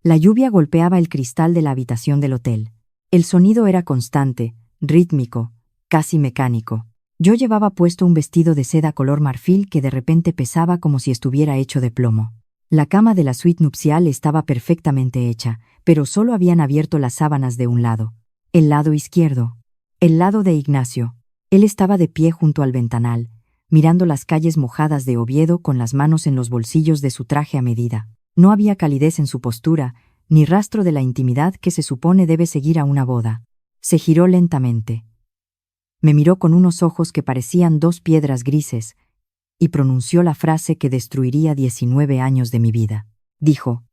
La lluvia golpeaba el cristal de la habitación del hotel. El sonido era constante, rítmico, casi mecánico. Yo llevaba puesto un vestido de seda color marfil que de repente pesaba como si estuviera hecho de plomo. La cama de la suite nupcial estaba perfectamente hecha, pero solo habían abierto las sábanas de un lado. El lado izquierdo. El lado de Ignacio. Él estaba de pie junto al ventanal, mirando las calles mojadas de Oviedo con las manos en los bolsillos de su traje a medida. No había calidez en su postura, ni rastro de la intimidad que se supone debe seguir a una boda. Se giró lentamente. Me miró con unos ojos que parecían dos piedras grises, y pronunció la frase que destruiría 19 años de mi vida. Dijo: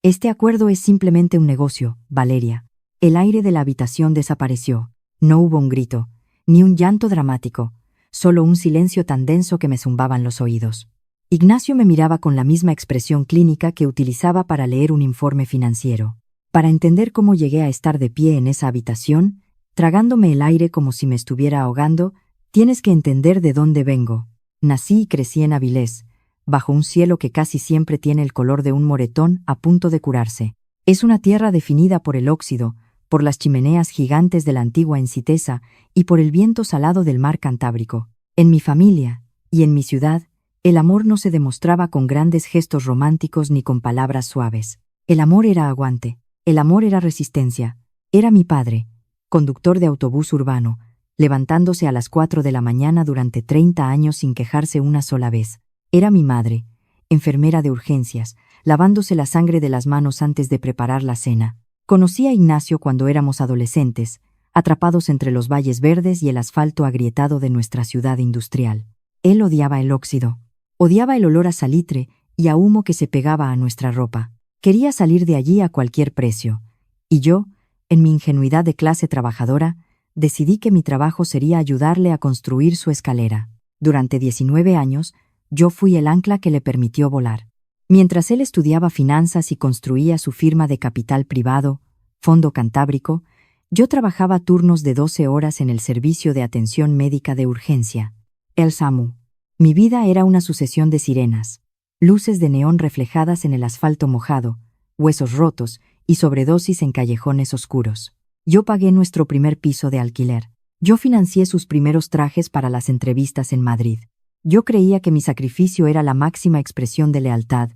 «Este acuerdo es simplemente un negocio, Valeria». El aire de la habitación desapareció. No hubo un grito, ni un llanto dramático, solo un silencio tan denso que me zumbaban los oídos. Ignacio me miraba con la misma expresión clínica que utilizaba para leer un informe financiero. Para entender cómo llegué a estar de pie en esa habitación, tragándome el aire como si me estuviera ahogando, tienes que entender de dónde vengo. Nací y crecí en Avilés, bajo un cielo que casi siempre tiene el color de un moretón a punto de curarse. Es una tierra definida por el óxido, por las chimeneas gigantes de la antigua Encitesa y por el viento salado del mar Cantábrico. En mi familia, y en mi ciudad, el amor no se demostraba con grandes gestos románticos ni con palabras suaves. El amor era aguante, el amor era resistencia. Era mi padre, conductor de autobús urbano, levantándose a las 4 de la mañana durante 30 años sin quejarse una sola vez. Era mi madre, enfermera de urgencias, lavándose la sangre de las manos antes de preparar la cena. Conocí a Ignacio cuando éramos adolescentes, atrapados entre los valles verdes y el asfalto agrietado de nuestra ciudad industrial. Él odiaba el óxido. Odiaba el olor a salitre y a humo que se pegaba a nuestra ropa. Quería salir de allí a cualquier precio. Y yo, en mi ingenuidad de clase trabajadora, decidí que mi trabajo sería ayudarle a construir su escalera. Durante 19 años, yo fui el ancla que le permitió volar. Mientras él estudiaba finanzas y construía su firma de capital privado, Fondo Cantábrico, yo trabajaba turnos de 12 horas en el servicio de atención médica de urgencia, el SAMU. Mi vida era una sucesión de sirenas, luces de neón reflejadas en el asfalto mojado, huesos rotos y sobredosis en callejones oscuros. Yo pagué nuestro primer piso de alquiler. Yo financié sus primeros trajes para las entrevistas en Madrid. Yo creía que mi sacrificio era la máxima expresión de lealtad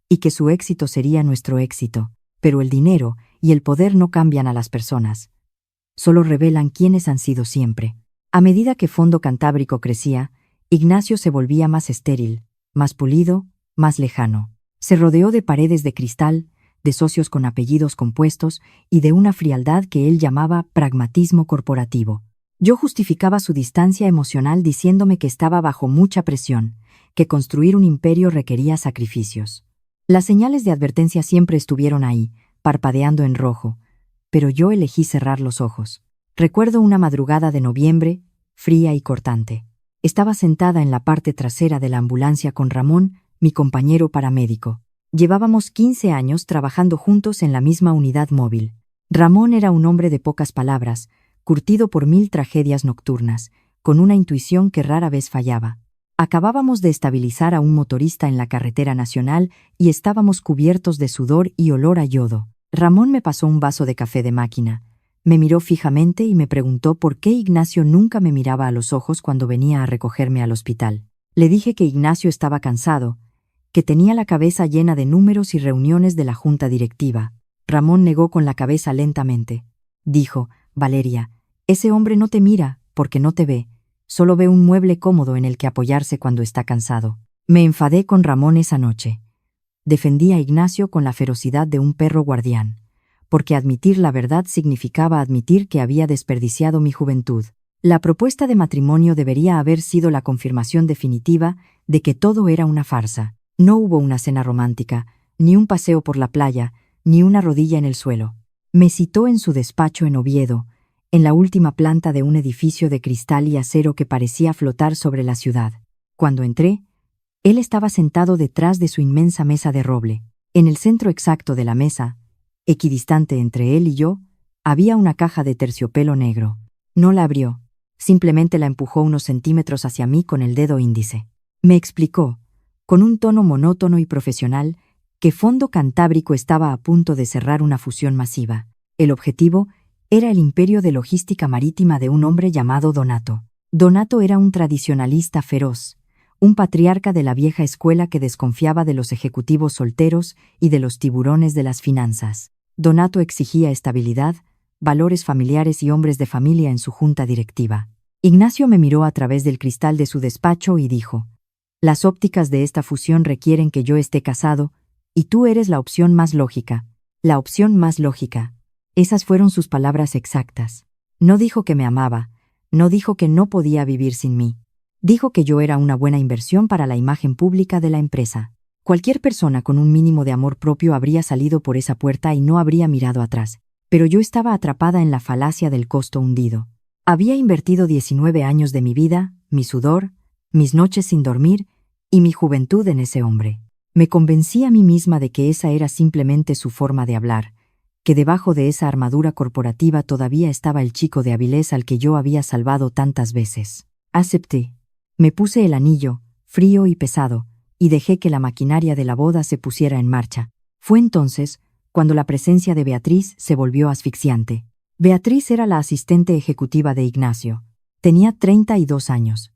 y que su éxito sería nuestro éxito. Pero el dinero y el poder no cambian a las personas. Solo revelan quiénes han sido siempre. A medida que Fondo Cantábrico crecía, Ignacio se volvía más estéril, más pulido, más lejano. Se rodeó de paredes de cristal, de socios con apellidos compuestos y de una frialdad que él llamaba pragmatismo corporativo. Yo justificaba su distancia emocional diciéndome que estaba bajo mucha presión, que construir un imperio requería sacrificios. Las señales de advertencia siempre estuvieron ahí, parpadeando en rojo, pero yo elegí cerrar los ojos. Recuerdo una madrugada de noviembre, fría y cortante. Estaba sentada en la parte trasera de la ambulancia con Ramón, mi compañero paramédico. Llevábamos 15 años trabajando juntos en la misma unidad móvil. Ramón era un hombre de pocas palabras, curtido por 1000 tragedias nocturnas, con una intuición que rara vez fallaba. Acabábamos de estabilizar a un motorista en la carretera nacional y estábamos cubiertos de sudor y olor a yodo. Ramón me pasó un vaso de café de máquina. Me miró fijamente y me preguntó por qué Ignacio nunca me miraba a los ojos cuando venía a recogerme al hospital. Le dije que Ignacio estaba cansado, que tenía la cabeza llena de números y reuniones de la junta directiva. Ramón negó con la cabeza lentamente. Dijo: «Valeria, ese hombre no te mira porque no te ve, solo ve un mueble cómodo en el que apoyarse cuando está cansado». Me enfadé con Ramón esa noche. Defendí a Ignacio con la ferocidad de un perro guardián, porque admitir la verdad significaba admitir que había desperdiciado mi juventud. La propuesta de matrimonio debería haber sido la confirmación definitiva de que todo era una farsa. No hubo una cena romántica, ni un paseo por la playa, ni una rodilla en el suelo. Me citó en su despacho en Oviedo, en la última planta de un edificio de cristal y acero que parecía flotar sobre la ciudad. Cuando entré, él estaba sentado detrás de su inmensa mesa de roble. En el centro exacto de la mesa, equidistante entre él y yo, había una caja de terciopelo negro. No la abrió, simplemente la empujó unos centímetros hacia mí con el dedo índice. Me explicó, con un tono monótono y profesional, que Fondo Cantábrico estaba a punto de cerrar una fusión masiva. El objetivo era el imperio de logística marítima de un hombre llamado Donato. Donato era un tradicionalista feroz, un patriarca de la vieja escuela que desconfiaba de los ejecutivos solteros y de los tiburones de las finanzas. Donato exigía estabilidad, valores familiares y hombres de familia en su junta directiva. Ignacio me miró a través del cristal de su despacho y dijo: «Las ópticas de esta fusión requieren que yo esté casado, y tú eres la opción más lógica». La opción más lógica. Esas fueron sus palabras exactas. No dijo que me amaba, no dijo que no podía vivir sin mí. Dijo que yo era una buena inversión para la imagen pública de la empresa. Cualquier persona con un mínimo de amor propio habría salido por esa puerta y no habría mirado atrás. Pero yo estaba atrapada en la falacia del costo hundido. Había invertido 19 años de mi vida, mi sudor, mis noches sin dormir y mi juventud en ese hombre. Me convencí a mí misma de que esa era simplemente su forma de hablar, que debajo de esa armadura corporativa todavía estaba el chico de Avilés al que yo había salvado tantas veces. Acepté. Me puse el anillo, frío y pesado, y dejé que la maquinaria de la boda se pusiera en marcha. Fue entonces cuando la presencia de Beatriz se volvió asfixiante. Beatriz era la asistente ejecutiva de Ignacio. Tenía 32 años.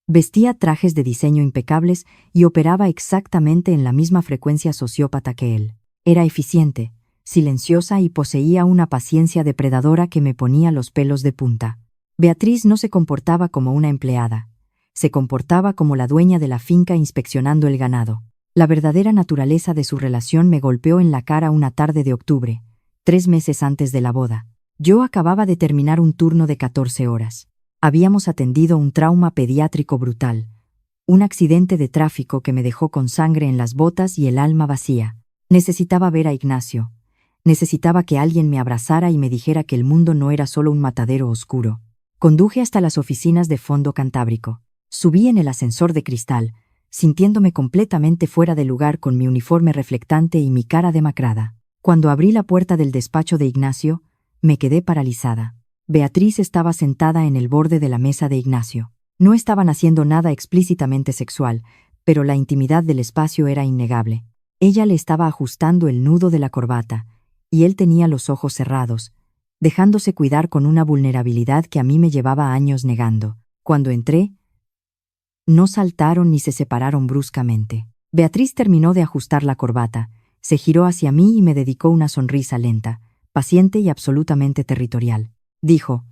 Vestía trajes de diseño impecables y operaba exactamente en la misma frecuencia sociópata que él. Era eficiente, silenciosa y poseía una paciencia depredadora que me ponía los pelos de punta. Beatriz no se comportaba como una empleada. Se comportaba como la dueña de la finca inspeccionando el ganado. La verdadera naturaleza de su relación me golpeó en la cara una tarde de octubre, 3 meses antes de la boda. Yo acababa de terminar un turno de 14 horas. Habíamos atendido un trauma pediátrico brutal, un accidente de tráfico que me dejó con sangre en las botas y el alma vacía. Necesitaba ver a Ignacio. Necesitaba que alguien me abrazara y me dijera que el mundo no era solo un matadero oscuro. Conduje hasta las oficinas de Fondo Cantábrico. Subí en el ascensor de cristal, sintiéndome completamente fuera de lugar con mi uniforme reflectante y mi cara demacrada. Cuando abrí la puerta del despacho de Ignacio, me quedé paralizada. Beatriz estaba sentada en el borde de la mesa de Ignacio. No estaban haciendo nada explícitamente sexual, pero la intimidad del espacio era innegable. Ella le estaba ajustando el nudo de la corbata, y él tenía los ojos cerrados, dejándose cuidar con una vulnerabilidad que a mí me llevaba años negando. Cuando entré, no saltaron ni se separaron bruscamente. Beatriz terminó de ajustar la corbata, se giró hacia mí y me dedicó una sonrisa lenta, paciente y absolutamente territorial. Dijo: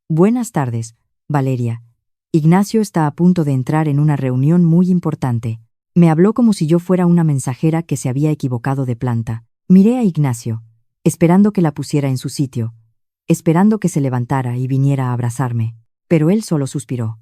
«Buenas tardes, Valeria. Ignacio está a punto de entrar en una reunión muy importante». Me habló como si yo fuera una mensajera que se había equivocado de planta. Miré a Ignacio, esperando que la pusiera en su sitio, esperando que se levantara y viniera a abrazarme. Pero él solo suspiró.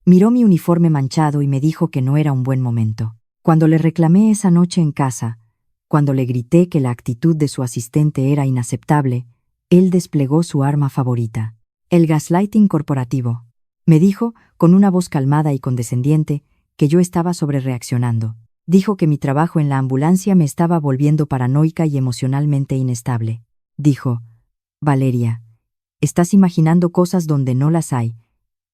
Miró mi uniforme manchado y me dijo que no era un buen momento. Cuando le reclamé esa noche en casa, cuando le grité que la actitud de su asistente era inaceptable, él desplegó su arma favorita, el gaslighting corporativo. Me dijo, con una voz calmada y condescendiente, que yo estaba sobrereaccionando. Dijo que mi trabajo en la ambulancia me estaba volviendo paranoica y emocionalmente inestable. Dijo: «Valeria, estás imaginando cosas donde no las hay.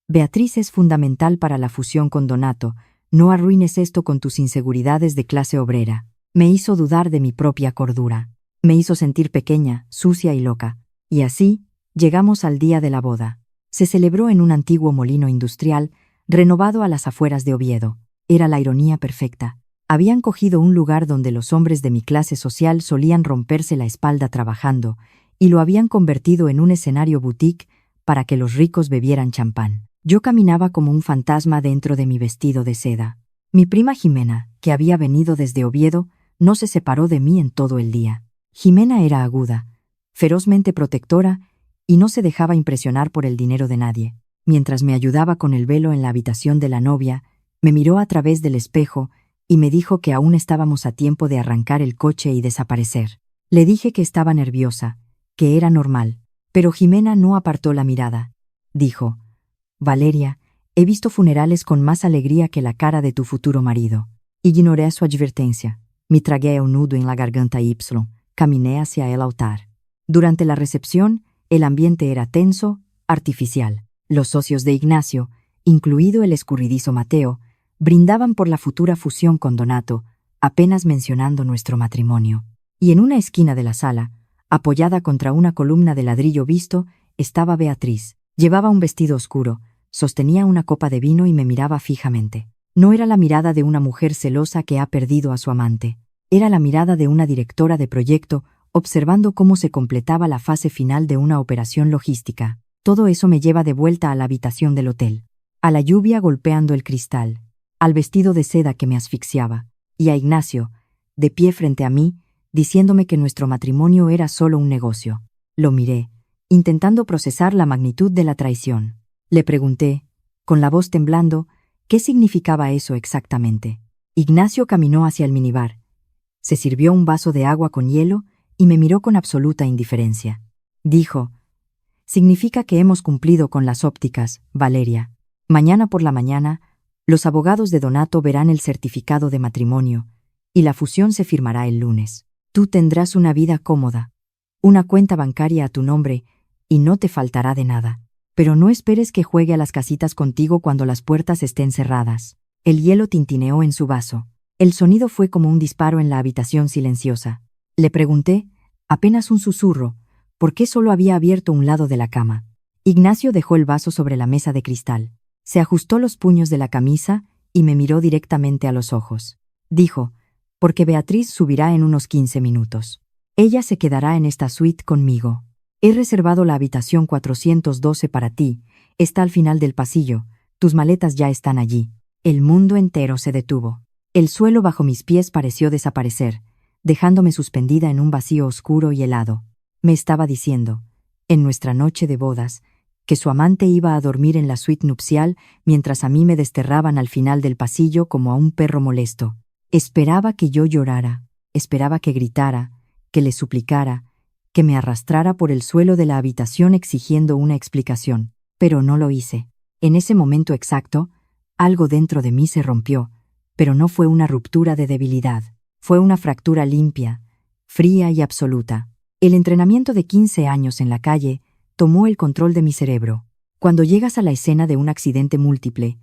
Beatriz es fundamental para la fusión con Donato. No arruines esto con tus inseguridades de clase obrera». Me hizo dudar de mi propia cordura. Me hizo sentir pequeña, sucia y loca. Y así, llegamos al día de la boda. Se celebró en un antiguo molino industrial, renovado a las afueras de Oviedo. Era la ironía perfecta. Habían cogido un lugar donde los hombres de mi clase social solían romperse la espalda trabajando, y lo habían convertido en un escenario boutique para que los ricos bebieran champán. Yo caminaba como un fantasma dentro de mi vestido de seda. Mi prima Jimena, que había venido desde Oviedo, no se separó de mí en todo el día. Jimena era aguda, ferozmente protectora, y no se dejaba impresionar por el dinero de nadie. Mientras me ayudaba con el velo en la habitación de la novia, me miró a través del espejo y me dijo que aún estábamos a tiempo de arrancar el coche y desaparecer. Le dije que estaba nerviosa, que era normal, pero Jimena no apartó la mirada. Dijo: «Valeria, he visto funerales con más alegría que la cara de tu futuro marido». Ignoré su advertencia. Me tragué un nudo en la garganta y caminé hacia el altar. Durante la recepción, el ambiente era tenso, artificial. Los socios de Ignacio, incluido el escurridizo Mateo, brindaban por la futura fusión con Donato, apenas mencionando nuestro matrimonio. Y en una esquina de la sala, apoyada contra una columna de ladrillo visto, estaba Beatriz. Llevaba un vestido oscuro, sostenía una copa de vino y me miraba fijamente. No era la mirada de una mujer celosa que ha perdido a su amante. Era la mirada de una directora de proyecto, observando cómo se completaba la fase final de una operación logística. Todo eso me lleva de vuelta a la habitación del hotel. A la lluvia golpeando el cristal, al vestido de seda que me asfixiaba, y a Ignacio, de pie frente a mí, diciéndome que nuestro matrimonio era solo un negocio. Lo miré, intentando procesar la magnitud de la traición. Le pregunté, con la voz temblando, qué significaba eso exactamente. Ignacio caminó hacia el minibar. Se sirvió un vaso de agua con hielo y me miró con absoluta indiferencia. Dijo, «Significa que hemos cumplido con las ópticas, Valeria. Mañana por la mañana, los abogados de Donato verán el certificado de matrimonio y la fusión se firmará el lunes. Tú tendrás una vida cómoda, una cuenta bancaria a tu nombre y no te faltará de nada. Pero no esperes que juegue a las casitas contigo cuando las puertas estén cerradas». El hielo tintineó en su vaso. El sonido fue como un disparo en la habitación silenciosa. Le pregunté, apenas un susurro, ¿por qué solo había abierto un lado de la cama? Ignacio dejó el vaso sobre la mesa de cristal. Se ajustó los puños de la camisa y me miró directamente a los ojos. Dijo, «Porque Beatriz subirá en unos 15 minutos. Ella se quedará en esta suite conmigo. He reservado la habitación 412 para ti. Está al final del pasillo. Tus maletas ya están allí». El mundo entero se detuvo. El suelo bajo mis pies pareció desaparecer, dejándome suspendida en un vacío oscuro y helado. Me estaba diciendo, en nuestra noche de bodas, que su amante iba a dormir en la suite nupcial mientras a mí me desterraban al final del pasillo como a un perro molesto. Esperaba que yo llorara, esperaba que gritara, que le suplicara, que me arrastrara por el suelo de la habitación exigiendo una explicación, pero no lo hice. En ese momento exacto, algo dentro de mí se rompió, pero no fue una ruptura de debilidad, fue una fractura limpia, fría y absoluta. El entrenamiento de 15 años en la calle tomó el control de mi cerebro. Cuando llegas a la escena de un accidente múltiple,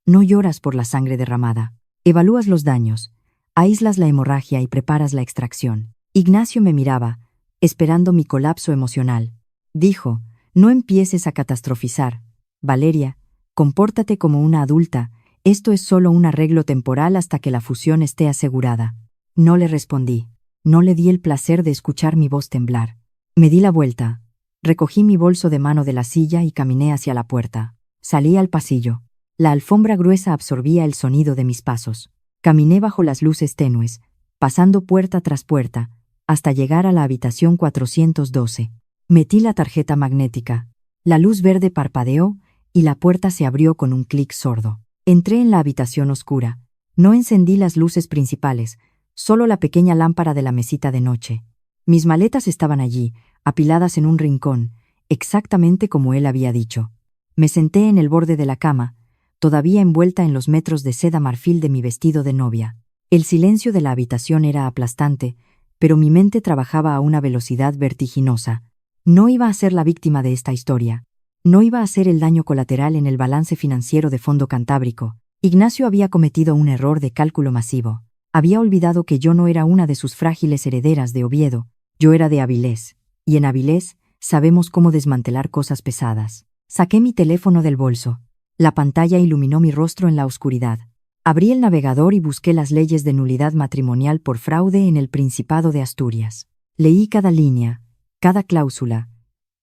no lloras por la sangre derramada. Evalúas los daños, aíslas la hemorragia y preparas la extracción. Ignacio me miraba, esperando mi colapso emocional. Dijo, «No empieces a catastrofizar, Valeria. Compórtate como una adulta, esto es solo un arreglo temporal hasta que la fusión esté asegurada». No le respondí, no le di el placer de escuchar mi voz temblar. Me di la vuelta, recogí mi bolso de mano de la silla y caminé hacia la puerta. Salí al pasillo. La alfombra gruesa absorbía el sonido de mis pasos. Caminé bajo las luces tenues, pasando puerta tras puerta, hasta llegar a la habitación 412. Metí la tarjeta magnética. La luz verde parpadeó y la puerta se abrió con un clic sordo. Entré en la habitación oscura. No encendí las luces principales, solo la pequeña lámpara de la mesita de noche. Mis maletas estaban allí, apiladas en un rincón, exactamente como él había dicho. Me senté en el borde de la cama, todavía envuelta en los metros de seda marfil de mi vestido de novia. El silencio de la habitación era aplastante, pero mi mente trabajaba a una velocidad vertiginosa. No iba a ser la víctima de esta historia. No iba a ser el daño colateral en el balance financiero de Fondo Cantábrico. Ignacio había cometido un error de cálculo masivo. Había olvidado que yo no era una de sus frágiles herederas de Oviedo. Yo era de Avilés, y en Avilés sabemos cómo desmantelar cosas pesadas. Saqué mi teléfono del bolso. La pantalla iluminó mi rostro en la oscuridad. Abrí el navegador y busqué las leyes de nulidad matrimonial por fraude en el Principado de Asturias. Leí cada línea, cada cláusula,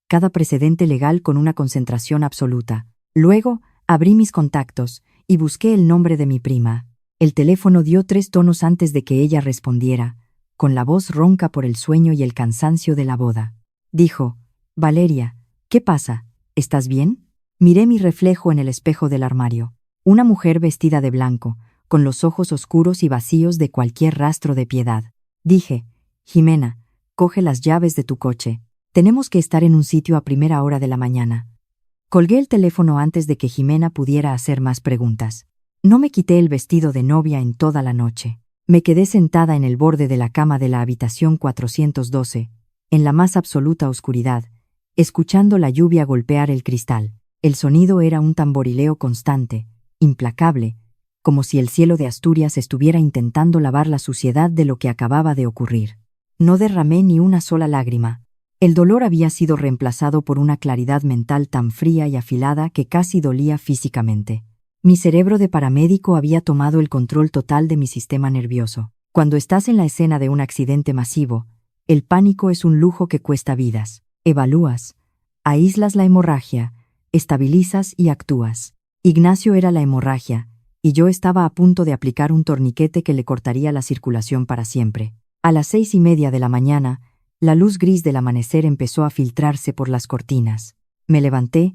cada precedente legal con una concentración absoluta. Luego, abrí mis contactos y busqué el nombre de mi prima. El teléfono dio 3 tonos antes de que ella respondiera, con la voz ronca por el sueño y el cansancio de la boda. Dijo, «Valeria, ¿qué pasa? ¿Estás bien?» Miré mi reflejo en el espejo del armario. Una mujer vestida de blanco, con los ojos oscuros y vacíos de cualquier rastro de piedad. Dije, «Jimena, coge las llaves de tu coche. Tenemos que estar en un sitio a primera hora de la mañana». Colgué el teléfono antes de que Jimena pudiera hacer más preguntas. No me quité el vestido de novia en toda la noche. Me quedé sentada en el borde de la cama de la habitación 412, en la más absoluta oscuridad, escuchando la lluvia golpear el cristal. El sonido era un tamborileo constante, implacable, como si el cielo de Asturias estuviera intentando lavar la suciedad de lo que acababa de ocurrir. No derramé ni una sola lágrima. El dolor había sido reemplazado por una claridad mental tan fría y afilada que casi dolía físicamente. Mi cerebro de paramédico había tomado el control total de mi sistema nervioso. Cuando estás en la escena de un accidente masivo, el pánico es un lujo que cuesta vidas. Evalúas, aíslas la hemorragia, estabilizas y actúas. Ignacio era la hemorragia, y yo estaba a punto de aplicar un torniquete que le cortaría la circulación para siempre. A las 6:30 de la mañana, la luz gris del amanecer empezó a filtrarse por las cortinas. Me levanté,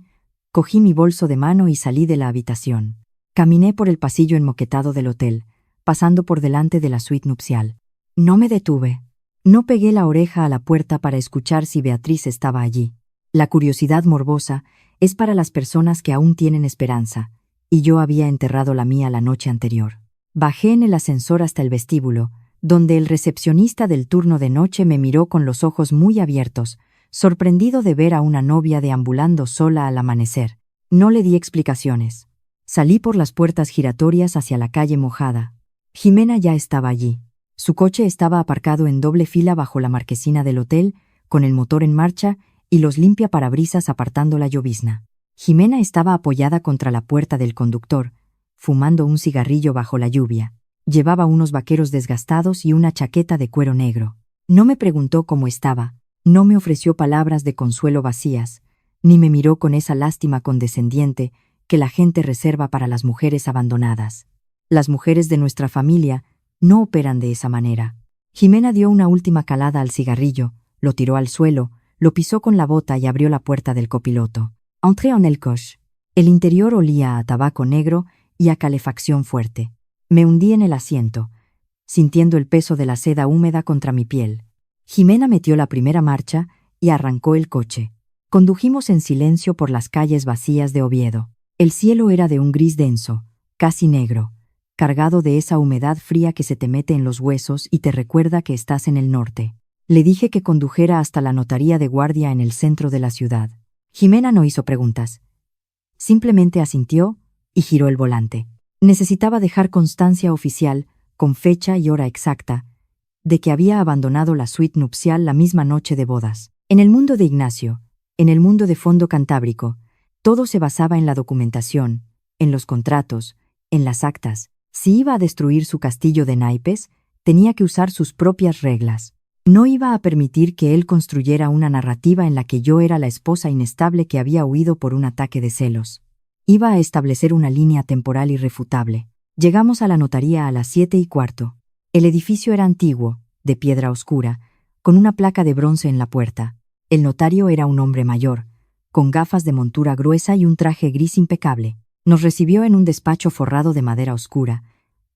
cogí mi bolso de mano y salí de la habitación. Caminé por el pasillo enmoquetado del hotel, pasando por delante de la suite nupcial. No me detuve. No pegué la oreja a la puerta para escuchar si Beatriz estaba allí. La curiosidad morbosa es para las personas que aún tienen esperanza, y yo había enterrado la mía la noche anterior. Bajé en el ascensor hasta el vestíbulo, donde el recepcionista del turno de noche me miró con los ojos muy abiertos, sorprendido de ver a una novia deambulando sola al amanecer. No le di explicaciones. Salí por las puertas giratorias hacia la calle mojada. Jimena ya estaba allí. Su coche estaba aparcado en doble fila bajo la marquesina del hotel, con el motor en marcha y los limpiaparabrisas apartando la llovizna. Jimena estaba apoyada contra la puerta del conductor, fumando un cigarrillo bajo la lluvia. Llevaba unos vaqueros desgastados y una chaqueta de cuero negro. No me preguntó cómo estaba, no me ofreció palabras de consuelo vacías, ni me miró con esa lástima condescendiente que la gente reserva para las mujeres abandonadas. Las mujeres de nuestra familia no operan de esa manera. Jimena dio una última calada al cigarrillo, lo tiró al suelo, lo pisó con la bota y abrió la puerta del copiloto. Entré en el coche. El interior olía a tabaco negro y a calefacción fuerte. Me hundí en el asiento, sintiendo el peso de la seda húmeda contra mi piel. Jimena metió la primera marcha y arrancó el coche. Condujimos en silencio por las calles vacías de Oviedo. El cielo era de un gris denso, casi negro, cargado de esa humedad fría que se te mete en los huesos y te recuerda que estás en el norte. Le dije que condujera hasta la notaría de guardia en el centro de la ciudad. Jimena no hizo preguntas. Simplemente asintió y giró el volante. Necesitaba dejar constancia oficial, con fecha y hora exacta, de que había abandonado la suite nupcial la misma noche de bodas. En el mundo de Ignacio, en el mundo de Fondo Cantábrico, todo se basaba en la documentación, en los contratos, en las actas. Si iba a destruir su castillo de naipes, tenía que usar sus propias reglas. No iba a permitir que él construyera una narrativa en la que yo era la esposa inestable que había huido por un ataque de celos. Iba a establecer una línea temporal irrefutable. Llegamos a la notaría a las 7:15. El edificio era antiguo, de piedra oscura, con una placa de bronce en la puerta. El notario era un hombre mayor, con gafas de montura gruesa y un traje gris impecable. Nos recibió en un despacho forrado de madera oscura,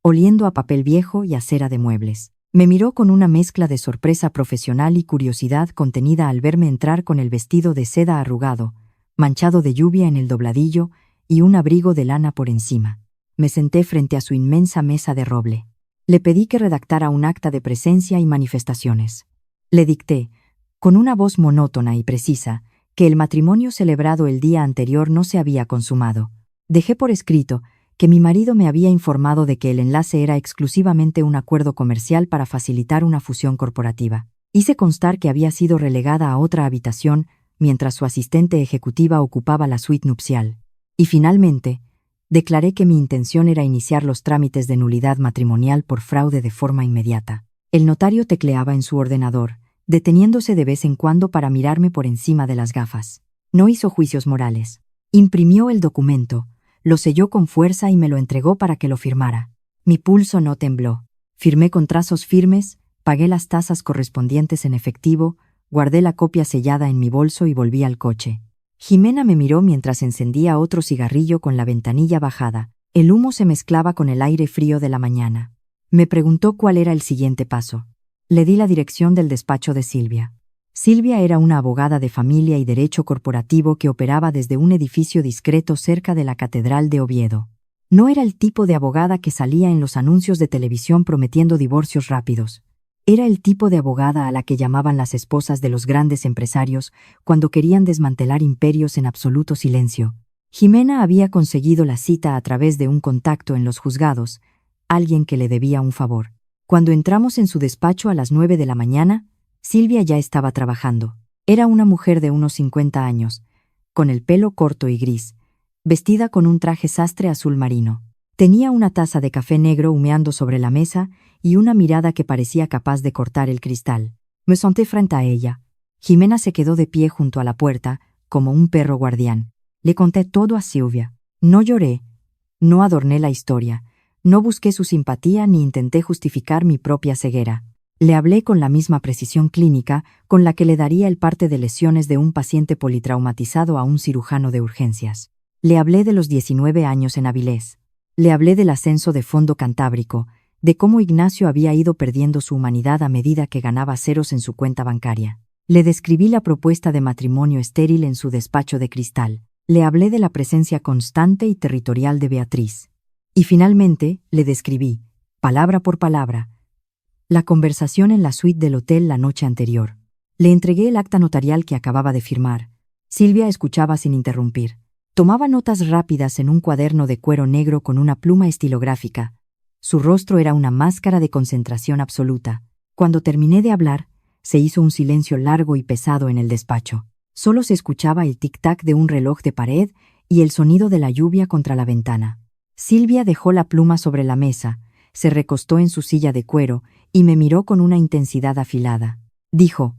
oliendo a papel viejo y a cera de muebles. Me miró con una mezcla de sorpresa profesional y curiosidad contenida al verme entrar con el vestido de seda arrugado, manchado de lluvia en el dobladillo y un abrigo de lana por encima. Me senté frente a su inmensa mesa de roble. Le pedí que redactara un acta de presencia y manifestaciones. Le dicté, con una voz monótona y precisa, que el matrimonio celebrado el día anterior no se había consumado. Dejé por escrito que mi marido me había informado de que el enlace era exclusivamente un acuerdo comercial para facilitar una fusión corporativa. Hice constar que había sido relegada a otra habitación mientras su asistente ejecutiva ocupaba la suite nupcial. Y finalmente, declaré que mi intención era iniciar los trámites de nulidad matrimonial por fraude de forma inmediata. El notario tecleaba en su ordenador, deteniéndose de vez en cuando para mirarme por encima de las gafas. No hizo juicios morales. Imprimió el documento, lo selló con fuerza y me lo entregó para que lo firmara. Mi pulso no tembló. Firmé con trazos firmes, pagué las tasas correspondientes en efectivo, guardé la copia sellada en mi bolso y volví al coche. Jimena me miró mientras encendía otro cigarrillo con la ventanilla bajada. El humo se mezclaba con el aire frío de la mañana. Me preguntó cuál era el siguiente paso. Le di la dirección del despacho de Silvia. Silvia era una abogada de familia y derecho corporativo que operaba desde un edificio discreto cerca de la Catedral de Oviedo. No era el tipo de abogada que salía en los anuncios de televisión prometiendo divorcios rápidos. Era el tipo de abogada a la que llamaban las esposas de los grandes empresarios cuando querían desmantelar imperios en absoluto silencio. Jimena había conseguido la cita a través de un contacto en los juzgados, alguien que le debía un favor. Cuando entramos en su despacho a las 9 de la mañana, Silvia ya estaba trabajando. Era una mujer de unos 50 años, con el pelo corto y gris, vestida con un traje sastre azul marino. Tenía una taza de café negro humeando sobre la mesa y una mirada que parecía capaz de cortar el cristal. Me senté frente a ella. Jimena se quedó de pie junto a la puerta, como un perro guardián. Le conté todo a Silvia. No lloré, no adorné la historia, no busqué su simpatía ni intenté justificar mi propia ceguera. Le hablé con la misma precisión clínica con la que le daría el parte de lesiones de un paciente politraumatizado a un cirujano de urgencias. Le hablé de los 19 años en Avilés. Le hablé del ascenso de Fondo Cantábrico, de cómo Ignacio había ido perdiendo su humanidad a medida que ganaba ceros en su cuenta bancaria. Le describí la propuesta de matrimonio estéril en su despacho de cristal. Le hablé de la presencia constante y territorial de Beatriz. Y finalmente, le describí, palabra por palabra, la conversación en la suite del hotel la noche anterior. Le entregué el acta notarial que acababa de firmar. Silvia escuchaba sin interrumpir. Tomaba notas rápidas en un cuaderno de cuero negro con una pluma estilográfica. Su rostro era una máscara de concentración absoluta. Cuando terminé de hablar, se hizo un silencio largo y pesado en el despacho. Solo se escuchaba el tic-tac de un reloj de pared y el sonido de la lluvia contra la ventana. Silvia dejó la pluma sobre la mesa, se recostó en su silla de cuero y me miró con una intensidad afilada. Dijo,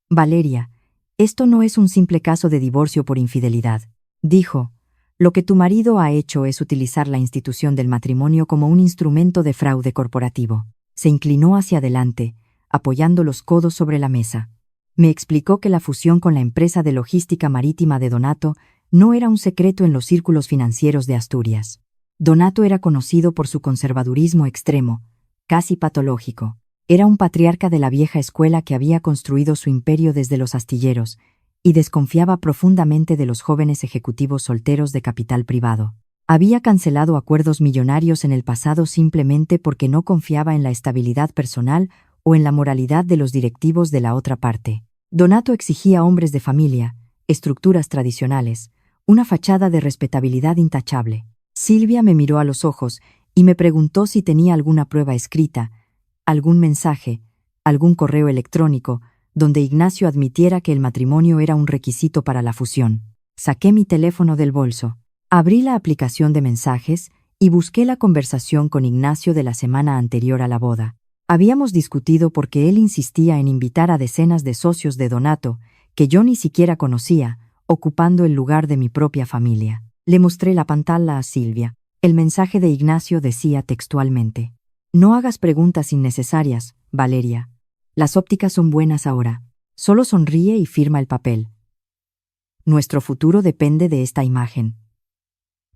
«Valeria, esto no es un simple caso de divorcio por infidelidad». Dijo, «Lo que tu marido ha hecho es utilizar la institución del matrimonio como un instrumento de fraude corporativo». Se inclinó hacia adelante, apoyando los codos sobre la mesa. Me explicó que la fusión con la empresa de logística marítima de Donato no era un secreto en los círculos financieros de Asturias. Donato era conocido por su conservadurismo extremo, casi patológico. Era un patriarca de la vieja escuela que había construido su imperio desde los astilleros y desconfiaba profundamente de los jóvenes ejecutivos solteros de capital privado. Había cancelado acuerdos millonarios en el pasado simplemente porque no confiaba en la estabilidad personal o en la moralidad de los directivos de la otra parte. Donato exigía hombres de familia, estructuras tradicionales, una fachada de respetabilidad intachable. Silvia me miró a los ojos y me preguntó si tenía alguna prueba escrita, algún mensaje, algún correo electrónico, donde Ignacio admitiera que el matrimonio era un requisito para la fusión. Saqué mi teléfono del bolso, abrí la aplicación de mensajes y busqué la conversación con Ignacio de la semana anterior a la boda. Habíamos discutido porque él insistía en invitar a decenas de socios de Donato, que yo ni siquiera conocía, ocupando el lugar de mi propia familia. Le mostré la pantalla a Silvia. El mensaje de Ignacio decía textualmente: «No hagas preguntas innecesarias, Valeria. Las ópticas son buenas ahora. Solo sonríe y firma el papel. Nuestro futuro depende de esta imagen.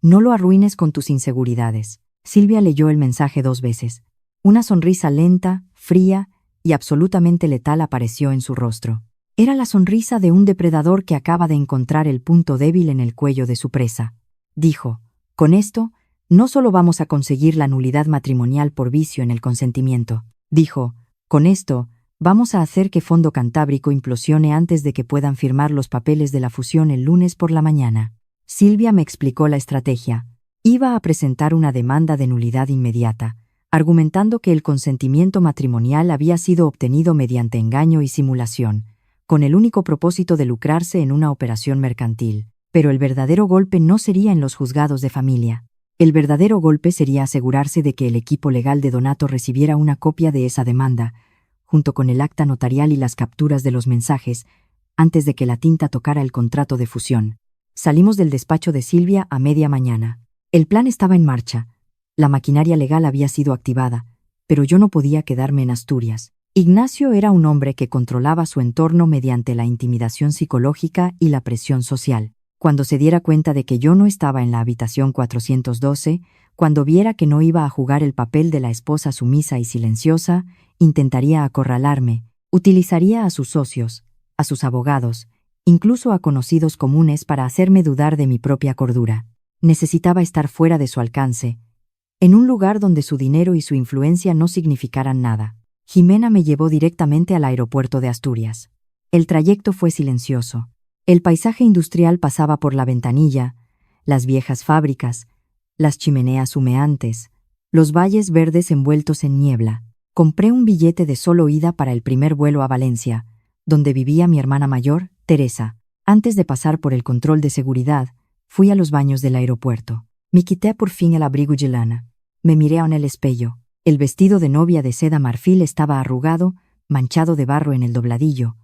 No lo arruines con tus inseguridades». Silvia leyó el mensaje 2 veces. Una sonrisa lenta, fría y absolutamente letal apareció en su rostro. Era la sonrisa de un depredador que acaba de encontrar el punto débil en el cuello de su presa. Dijo, «Con esto, no solo vamos a conseguir la nulidad matrimonial por vicio en el consentimiento». Dijo, «Con esto, vamos a hacer que Fondo Cantábrico implosione antes de que puedan firmar los papeles de la fusión el lunes por la mañana». Silvia me explicó la estrategia. Iba a presentar una demanda de nulidad inmediata, argumentando que el consentimiento matrimonial había sido obtenido mediante engaño y simulación, con el único propósito de lucrarse en una operación mercantil. Pero el verdadero golpe no sería en los juzgados de familia. El verdadero golpe sería asegurarse de que el equipo legal de Donato recibiera una copia de esa demanda, junto con el acta notarial y las capturas de los mensajes, antes de que la tinta tocara el contrato de fusión. Salimos del despacho de Silvia a media mañana. El plan estaba en marcha. La maquinaria legal había sido activada, pero yo no podía quedarme en Asturias. Ignacio era un hombre que controlaba su entorno mediante la intimidación psicológica y la presión social. Cuando se diera cuenta de que yo no estaba en la habitación 412, cuando viera que no iba a jugar el papel de la esposa sumisa y silenciosa, intentaría acorralarme, utilizaría a sus socios, a sus abogados, incluso a conocidos comunes para hacerme dudar de mi propia cordura. Necesitaba estar fuera de su alcance, en un lugar donde su dinero y su influencia no significaran nada. Jimena me llevó directamente al aeropuerto de Asturias. El trayecto fue silencioso. El paisaje industrial pasaba por la ventanilla, las viejas fábricas, las chimeneas humeantes, los valles verdes envueltos en niebla. Compré un billete de solo ida para el primer vuelo a Valencia, donde vivía mi hermana mayor, Teresa. Antes de pasar por el control de seguridad, fui a los baños del aeropuerto. Me quité por fin el abrigo de lana. Me miré en el espejo. El vestido de novia de seda marfil estaba arrugado, manchado de barro en el dobladillo,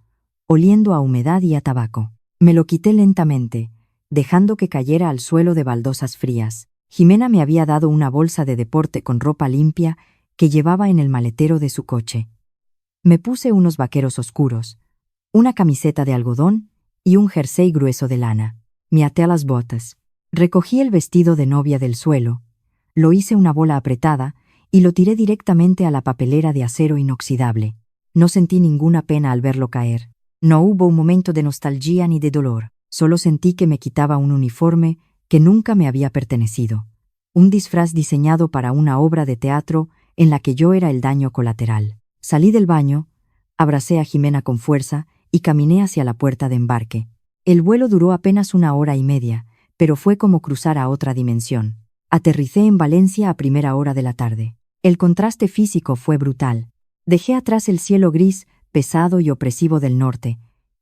oliendo a humedad y a tabaco. Me lo quité lentamente, dejando que cayera al suelo de baldosas frías. Jimena me había dado una bolsa de deporte con ropa limpia que llevaba en el maletero de su coche. Me puse unos vaqueros oscuros, una camiseta de algodón y un jersey grueso de lana. Me até a las botas. Recogí el vestido de novia del suelo, lo hice una bola apretada y lo tiré directamente a la papelera de acero inoxidable. No sentí ninguna pena al verlo caer. No hubo un momento de nostalgia ni de dolor. Solo sentí que me quitaba un uniforme que nunca me había pertenecido. Un disfraz diseñado para una obra de teatro en la que yo era el daño colateral. Salí del baño, abracé a Jimena con fuerza y caminé hacia la puerta de embarque. El vuelo duró apenas 1 hora y media, pero fue como cruzar a otra dimensión. Aterricé en Valencia a primera hora de la tarde. El contraste físico fue brutal. Dejé atrás el cielo gris, pesado y opresivo del norte,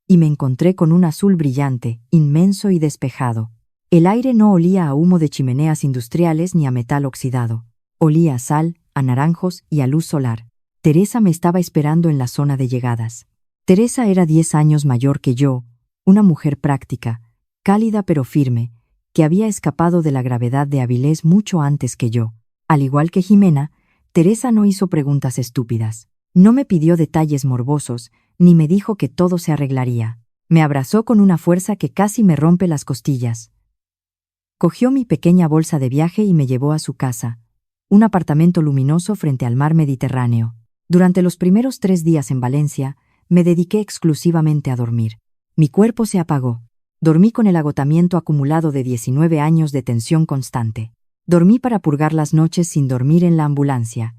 y me encontré con un azul brillante, inmenso y despejado. El aire no olía a humo de chimeneas industriales ni a metal oxidado. Olía a sal, a naranjos y a luz solar. Teresa me estaba esperando en la zona de llegadas. Teresa era 10 años mayor que yo, una mujer práctica, cálida pero firme, que había escapado de la gravedad de Avilés mucho antes que yo. Al igual que Jimena, Teresa no hizo preguntas estúpidas. No me pidió detalles morbosos, ni me dijo que todo se arreglaría. Me abrazó con una fuerza que casi me rompe las costillas. Cogió mi pequeña bolsa de viaje y me llevó a su casa, un apartamento luminoso frente al mar Mediterráneo. Durante los primeros 3 días en Valencia, me dediqué exclusivamente a dormir. Mi cuerpo se apagó. Dormí con el agotamiento acumulado de 19 años de tensión constante. Dormí para purgar las noches sin dormir en la ambulancia.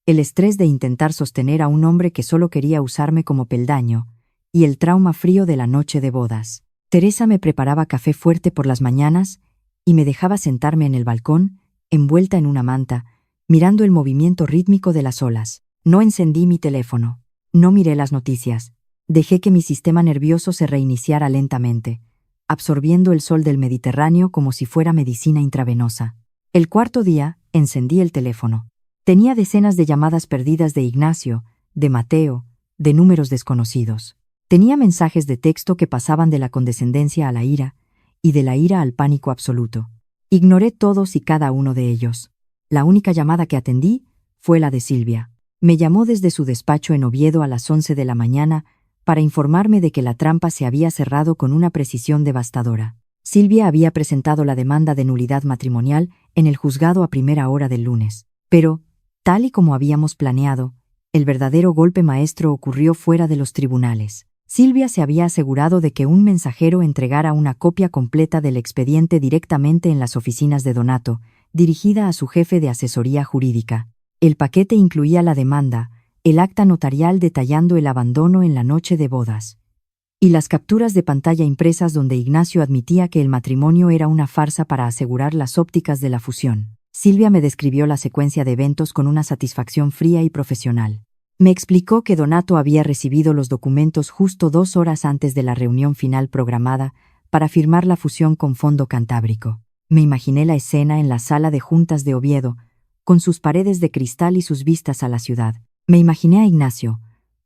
El estrés de intentar sostener a un hombre que solo quería usarme como peldaño, y el trauma frío de la noche de bodas. Teresa me preparaba café fuerte por las mañanas y me dejaba sentarme en el balcón, envuelta en una manta, mirando el movimiento rítmico de las olas. No encendí mi teléfono. No miré las noticias. Dejé que mi sistema nervioso se reiniciara lentamente, absorbiendo el sol del Mediterráneo como si fuera medicina intravenosa. El cuarto día, encendí el teléfono. Tenía decenas de llamadas perdidas de Ignacio, de Mateo, de números desconocidos. Tenía mensajes de texto que pasaban de la condescendencia a la ira, y de la ira al pánico absoluto. Ignoré todos y cada uno de ellos. La única llamada que atendí fue la de Silvia. Me llamó desde su despacho en Oviedo a las 11 de la mañana para informarme de que la trampa se había cerrado con una precisión devastadora. Silvia había presentado la demanda de nulidad matrimonial en el juzgado a primera hora del lunes. Pero, tal y como habíamos planeado, el verdadero golpe maestro ocurrió fuera de los tribunales. Silvia se había asegurado de que un mensajero entregara una copia completa del expediente directamente en las oficinas de Donato, dirigida a su jefe de asesoría jurídica. El paquete incluía la demanda, el acta notarial detallando el abandono en la noche de bodas, y las capturas de pantalla impresas donde Ignacio admitía que el matrimonio era una farsa para asegurar las ópticas de la fusión. Silvia me describió la secuencia de eventos con una satisfacción fría y profesional. Me explicó que Donato había recibido los documentos justo 2 horas antes de la reunión final programada para firmar la fusión con Fondo Cantábrico. Me imaginé la escena en la sala de juntas de Oviedo, con sus paredes de cristal y sus vistas a la ciudad. Me imaginé a Ignacio,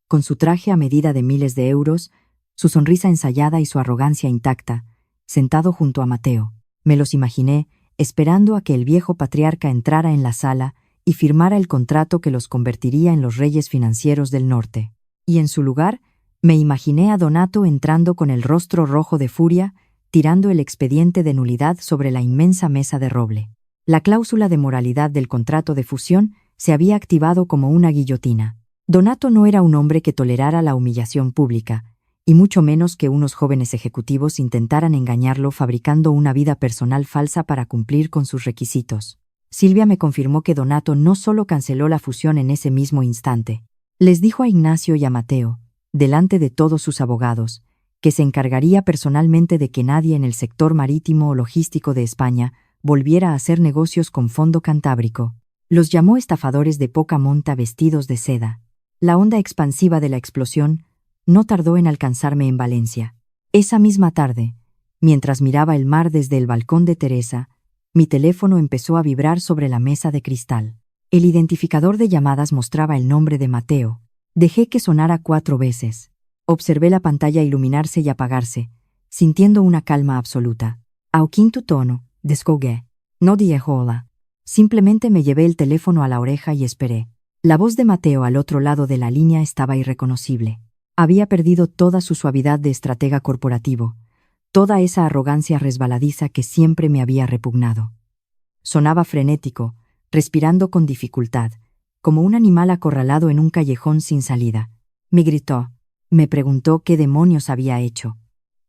con su traje a medida de miles de euros, su sonrisa ensayada y su arrogancia intacta, sentado junto a Mateo. Me los imaginé esperando a que el viejo patriarca entrara en la sala y firmara el contrato que los convertiría en los reyes financieros del norte. Y en su lugar, me imaginé a Donato entrando con el rostro rojo de furia, tirando el expediente de nulidad sobre la inmensa mesa de roble. La cláusula de moralidad del contrato de fusión se había activado como una guillotina. Donato no era un hombre que tolerara la humillación pública, y mucho menos que unos jóvenes ejecutivos intentaran engañarlo fabricando una vida personal falsa para cumplir con sus requisitos. Silvia me confirmó que Donato no solo canceló la fusión en ese mismo instante. Les dijo a Ignacio y a Mateo, delante de todos sus abogados, que se encargaría personalmente de que nadie en el sector marítimo o logístico de España volviera a hacer negocios con Fondo Cantábrico. Los llamó estafadores de poca monta vestidos de seda. La onda expansiva de la explosión no tardó en alcanzarme en Valencia. Esa misma tarde, mientras miraba el mar desde el balcón de Teresa, mi teléfono empezó a vibrar sobre la mesa de cristal. El identificador de llamadas mostraba el nombre de Mateo. Dejé que sonara 4 veces. Observé la pantalla iluminarse y apagarse, sintiendo una calma absoluta. Ao quinto tono, descolgué. No dije hola. Simplemente me llevé el teléfono a la oreja y esperé. La voz de Mateo al otro lado de la línea estaba irreconocible. Había perdido toda su suavidad de estratega corporativo, toda esa arrogancia resbaladiza que siempre me había repugnado. Sonaba frenético, respirando con dificultad, como un animal acorralado en un callejón sin salida. Me gritó. Me preguntó qué demonios había hecho.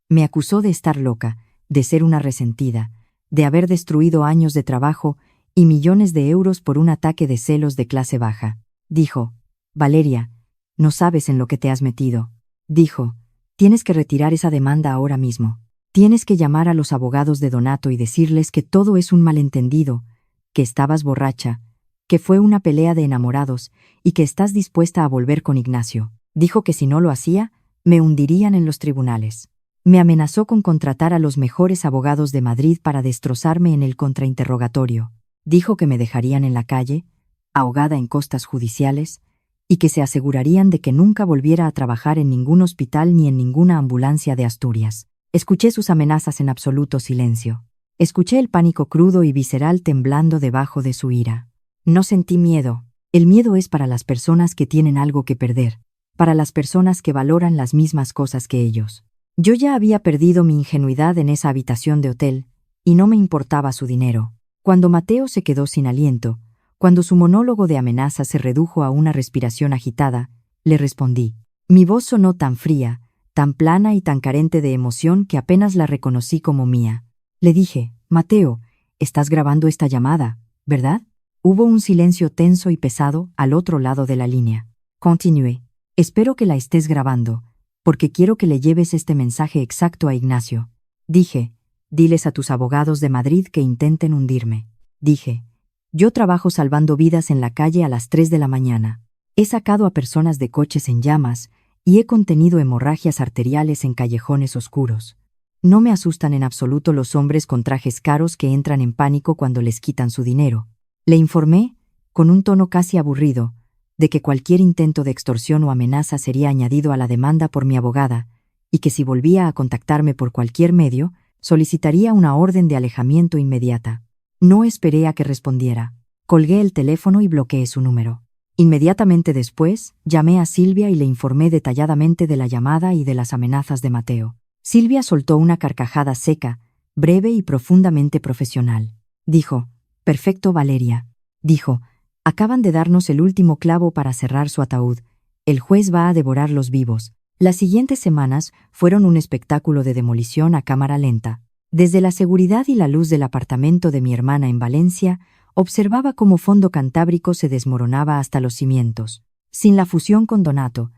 Me acusó de estar loca, de ser una resentida, de haber destruido años de trabajo y millones de euros por un ataque de celos de clase baja. Dijo: Valeria, no sabes en lo que te has metido. Dijo: tienes que retirar esa demanda ahora mismo. Tienes que llamar a los abogados de Donato y decirles que todo es un malentendido, que estabas borracha, que fue una pelea de enamorados y que estás dispuesta a volver con Ignacio. Dijo que si no lo hacía, me hundirían en los tribunales. Me amenazó con contratar a los mejores abogados de Madrid para destrozarme en el contrainterrogatorio. Dijo que me dejarían en la calle, ahogada en costas judiciales, y que se asegurarían de que nunca volviera a trabajar en ningún hospital ni en ninguna ambulancia de Asturias. Escuché sus amenazas en absoluto silencio. Escuché el pánico crudo y visceral temblando debajo de su ira. No sentí miedo. El miedo es para las personas que tienen algo que perder, para las personas que valoran las mismas cosas que ellos. Yo ya había perdido mi ingenuidad en esa habitación de hotel, y no me importaba su dinero. Cuando Mateo se quedó sin aliento, cuando su monólogo de amenaza se redujo a una respiración agitada, le respondí. Mi voz sonó tan fría, tan plana y tan carente de emoción que apenas la reconocí como mía. Le dije: Mateo, estás grabando esta llamada, ¿verdad? Hubo un silencio tenso y pesado al otro lado de la línea. Continué. Espero que la estés grabando, porque quiero que le lleves este mensaje exacto a Ignacio. Dije: diles a tus abogados de Madrid que intenten hundirme. Dije: yo trabajo salvando vidas en la calle a las 3 de la mañana. He sacado a personas de coches en llamas y he contenido hemorragias arteriales en callejones oscuros. No me asustan en absoluto los hombres con trajes caros que entran en pánico cuando les quitan su dinero. Le informé, con un tono casi aburrido, de que cualquier intento de extorsión o amenaza sería añadido a la demanda por mi abogada, y que si volvía a contactarme por cualquier medio, solicitaría una orden de alejamiento inmediata. No esperé a que respondiera. Colgué el teléfono y bloqueé su número. Inmediatamente después, llamé a Silvia y le informé detalladamente de la llamada y de las amenazas de Mateo. Silvia soltó una carcajada seca, breve y profundamente profesional. Dijo: perfecto, Valeria. Dijo: acaban de darnos el último clavo para cerrar su ataúd. El juez va a devorarlos vivos. Las siguientes semanas fueron un espectáculo de demolición a cámara lenta. Desde la seguridad y la luz del apartamento de mi hermana en Valencia, observaba cómo Fondo Cantábrico se desmoronaba hasta los cimientos. Sin la fusión con Donato,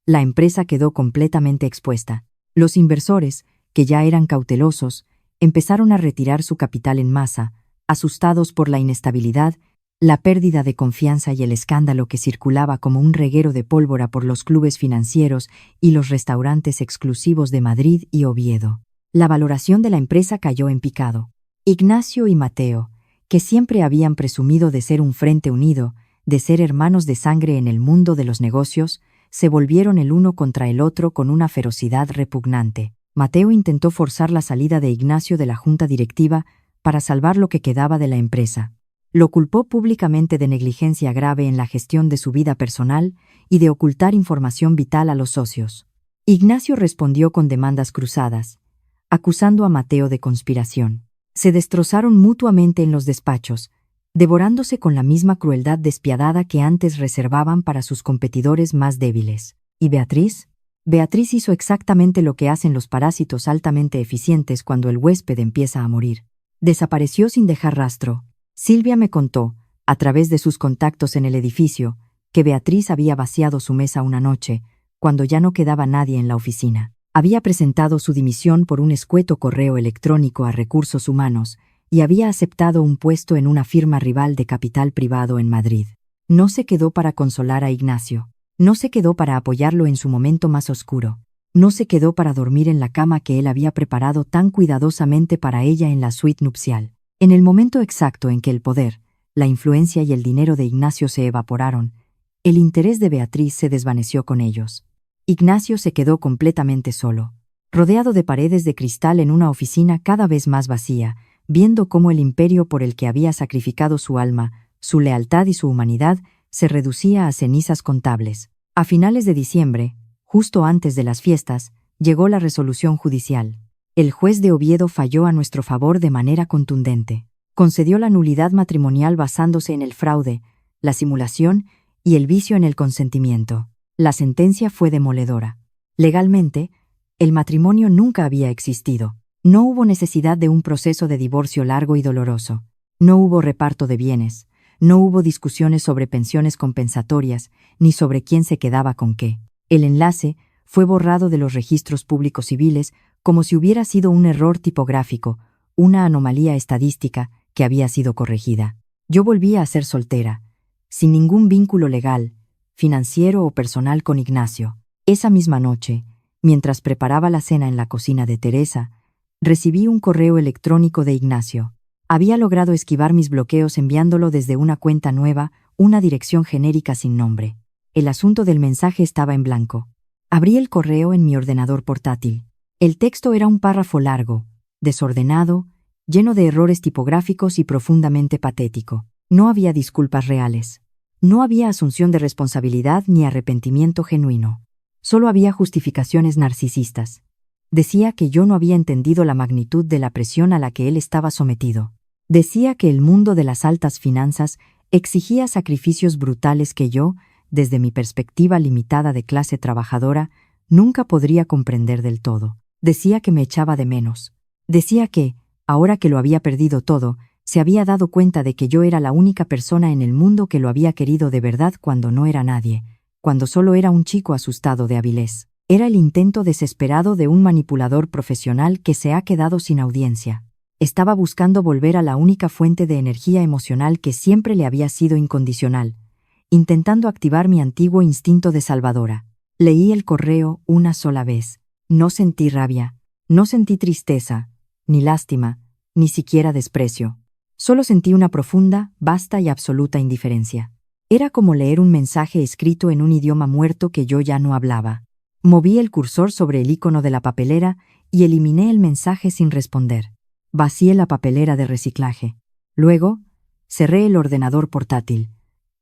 la empresa quedó completamente expuesta. Los inversores, que ya eran cautelosos, empezaron a retirar su capital en masa, asustados por la inestabilidad, la pérdida de confianza y el escándalo que circulaba como un reguero de pólvora por los clubes financieros y los restaurantes exclusivos de Madrid y Oviedo. La valoración de la empresa cayó en picado. Ignacio y Mateo, que siempre habían presumido de ser un frente unido, de ser hermanos de sangre en el mundo de los negocios, se volvieron el uno contra el otro con una ferocidad repugnante. Mateo intentó forzar la salida de Ignacio de la junta directiva para salvar lo que quedaba de la empresa. Lo culpó públicamente de negligencia grave en la gestión de su vida personal y de ocultar información vital a los socios. Ignacio respondió con demandas cruzadas, acusando a Mateo de conspiración. Se destrozaron mutuamente en los despachos, devorándose con la misma crueldad despiadada que antes reservaban para sus competidores más débiles. ¿Y Beatriz? Beatriz hizo exactamente lo que hacen los parásitos altamente eficientes cuando el huésped empieza a morir. Desapareció sin dejar rastro. Silvia me contó, a través de sus contactos en el edificio, que Beatriz había vaciado su mesa una noche, cuando ya no quedaba nadie en la oficina. Había presentado su dimisión por un escueto correo electrónico a Recursos Humanos y había aceptado un puesto en una firma rival de capital privado en Madrid. No se quedó para consolar a Ignacio. No se quedó para apoyarlo en su momento más oscuro. No se quedó para dormir en la cama que él había preparado tan cuidadosamente para ella en la suite nupcial. En el momento exacto en que el poder, la influencia y el dinero de Ignacio se evaporaron, el interés de Beatriz se desvaneció con ellos. Ignacio se quedó completamente solo, rodeado de paredes de cristal en una oficina cada vez más vacía, viendo cómo el imperio por el que había sacrificado su alma, su lealtad y su humanidad se reducía a cenizas contables. A finales de diciembre, justo antes de las fiestas, llegó la resolución judicial. El juez de Oviedo falló a nuestro favor de manera contundente. Concedió la nulidad matrimonial basándose en el fraude, la simulación y el vicio en el consentimiento. La sentencia fue demoledora. Legalmente, el matrimonio nunca había existido. No hubo necesidad de un proceso de divorcio largo y doloroso. No hubo reparto de bienes. No hubo discusiones sobre pensiones compensatorias, ni sobre quién se quedaba con qué. El enlace fue borrado de los registros públicos civiles como si hubiera sido un error tipográfico, una anomalía estadística que había sido corregida. Yo volvía a ser soltera, sin ningún vínculo legal, financiero o personal con Ignacio. Esa misma noche, mientras preparaba la cena en la cocina de Teresa, recibí un correo electrónico de Ignacio. Había logrado esquivar mis bloqueos enviándolo desde una cuenta nueva, una dirección genérica sin nombre. El asunto del mensaje estaba en blanco. Abrí el correo en mi ordenador portátil. El texto era un párrafo largo, desordenado, lleno de errores tipográficos y profundamente patético. No había disculpas reales. No había asunción de responsabilidad ni arrepentimiento genuino. Solo había justificaciones narcisistas. Decía que yo no había entendido la magnitud de la presión a la que él estaba sometido. Decía que el mundo de las altas finanzas exigía sacrificios brutales que yo, desde mi perspectiva limitada de clase trabajadora, nunca podría comprender del todo. Decía que me echaba de menos. Decía que, ahora que lo había perdido todo, se había dado cuenta de que yo era la única persona en el mundo que lo había querido de verdad cuando no era nadie, cuando solo era un chico asustado de Avilés. Era el intento desesperado de un manipulador profesional que se ha quedado sin audiencia. Estaba buscando volver a la única fuente de energía emocional que siempre le había sido incondicional, intentando activar mi antiguo instinto de salvadora. Leí el correo una sola vez. No sentí rabia, no sentí tristeza, ni lástima, ni siquiera desprecio. Solo sentí una profunda, vasta y absoluta indiferencia. Era como leer un mensaje escrito en un idioma muerto que yo ya no hablaba. Moví el cursor sobre el icono de la papelera y eliminé el mensaje sin responder. Vacié la papelera de reciclaje. Luego, cerré el ordenador portátil.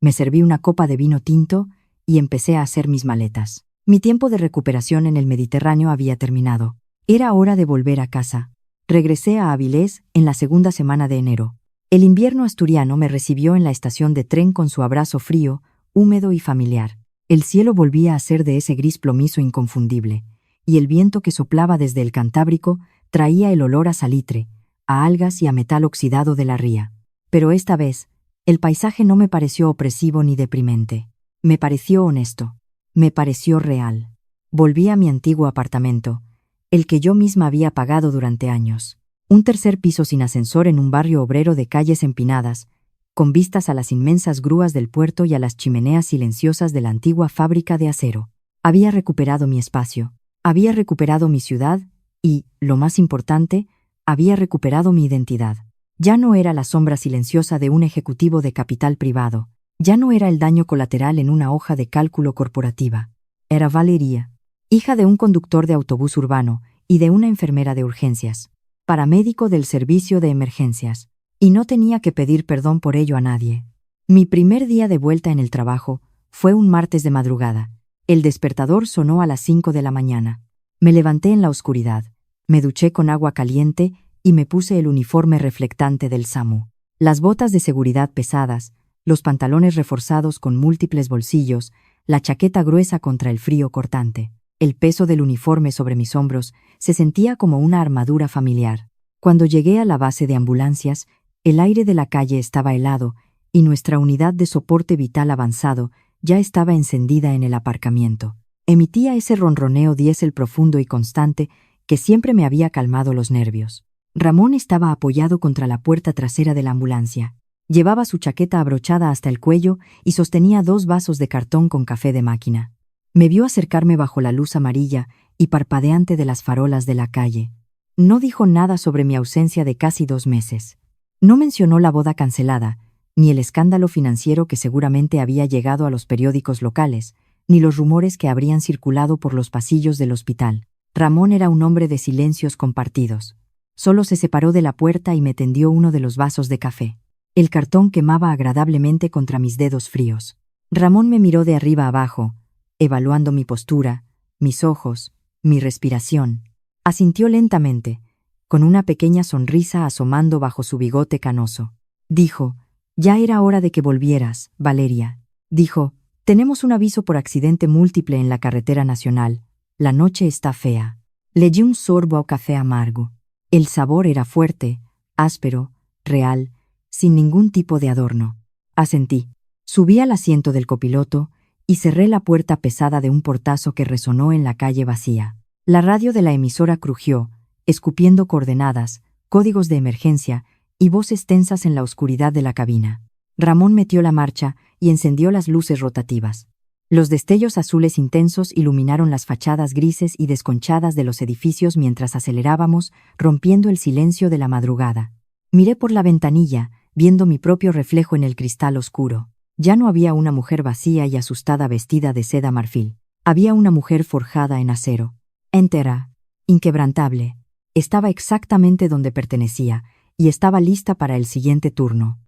Me serví una copa de vino tinto y empecé a hacer mis maletas. Mi tiempo de recuperación en el Mediterráneo había terminado. Era hora de volver a casa. Regresé a Avilés en la segunda semana de enero. El invierno asturiano me recibió en la estación de tren con su abrazo frío, húmedo y familiar. El cielo volvía a ser de ese gris plomizo inconfundible, y el viento que soplaba desde el Cantábrico traía el olor a salitre, a algas y a metal oxidado de la ría. Pero esta vez, el paisaje no me pareció opresivo ni deprimente. Me pareció honesto. Me pareció real. Volví a mi antiguo apartamento, el que yo misma había pagado durante años. Un tercer piso sin ascensor en un barrio obrero de calles empinadas, con vistas a las inmensas grúas del puerto y a las chimeneas silenciosas de la antigua fábrica de acero. Había recuperado mi espacio, había recuperado mi ciudad y, lo más importante, había recuperado mi identidad. Ya no era la sombra silenciosa de un ejecutivo de capital privado, ya no era el daño colateral en una hoja de cálculo corporativa. Era Valeria, hija de un conductor de autobús urbano y de una enfermera de urgencias, paramédico del servicio de emergencias, y no tenía que pedir perdón por ello a nadie. Mi primer día de vuelta en el trabajo fue un martes de madrugada. El despertador sonó a las 5 de la mañana. Me levanté en la oscuridad, me duché con agua caliente y me puse el uniforme reflectante del SAMU. Las botas de seguridad pesadas, los pantalones reforzados con múltiples bolsillos, la chaqueta gruesa contra el frío cortante. El peso del uniforme sobre mis hombros se sentía como una armadura familiar. Cuando llegué a la base de ambulancias, el aire de la calle estaba helado y nuestra unidad de soporte vital avanzado ya estaba encendida en el aparcamiento. Emitía ese ronroneo diésel profundo y constante que siempre me había calmado los nervios. Ramón estaba apoyado contra la puerta trasera de la ambulancia. Llevaba su chaqueta abrochada hasta el cuello y sostenía 2 vasos de cartón con café de máquina. Me vio acercarme bajo la luz amarilla y parpadeante de las farolas de la calle. No dijo nada sobre mi ausencia de casi 2 meses. No mencionó la boda cancelada, ni el escándalo financiero que seguramente había llegado a los periódicos locales, ni los rumores que habrían circulado por los pasillos del hospital. Ramón era un hombre de silencios compartidos. Solo se separó de la puerta y me tendió uno de los vasos de café. El cartón quemaba agradablemente contra mis dedos fríos. Ramón me miró de arriba abajo, evaluando mi postura, mis ojos, mi respiración. Asintió lentamente, con una pequeña sonrisa asomando bajo su bigote canoso. Dijo: «Ya era hora de que volvieras, Valeria». Dijo: «Tenemos un aviso por accidente múltiple en la carretera nacional. La noche está fea». Le di un sorbo a café amargo. El sabor era fuerte, áspero, real, sin ningún tipo de adorno. Asentí. Subí al asiento del copiloto y cerré la puerta pesada de un portazo que resonó en la calle vacía. La radio de la emisora crujió, escupiendo coordenadas, códigos de emergencia y voces tensas en la oscuridad de la cabina. Ramón metió la marcha y encendió las luces rotativas. Los destellos azules intensos iluminaron las fachadas grises y desconchadas de los edificios mientras acelerábamos, rompiendo el silencio de la madrugada. Miré por la ventanilla, viendo mi propio reflejo en el cristal oscuro. Ya no había una mujer vacía y asustada vestida de seda marfil. Había una mujer forjada en acero. Entera, inquebrantable. Estaba exactamente donde pertenecía y estaba lista para el siguiente turno.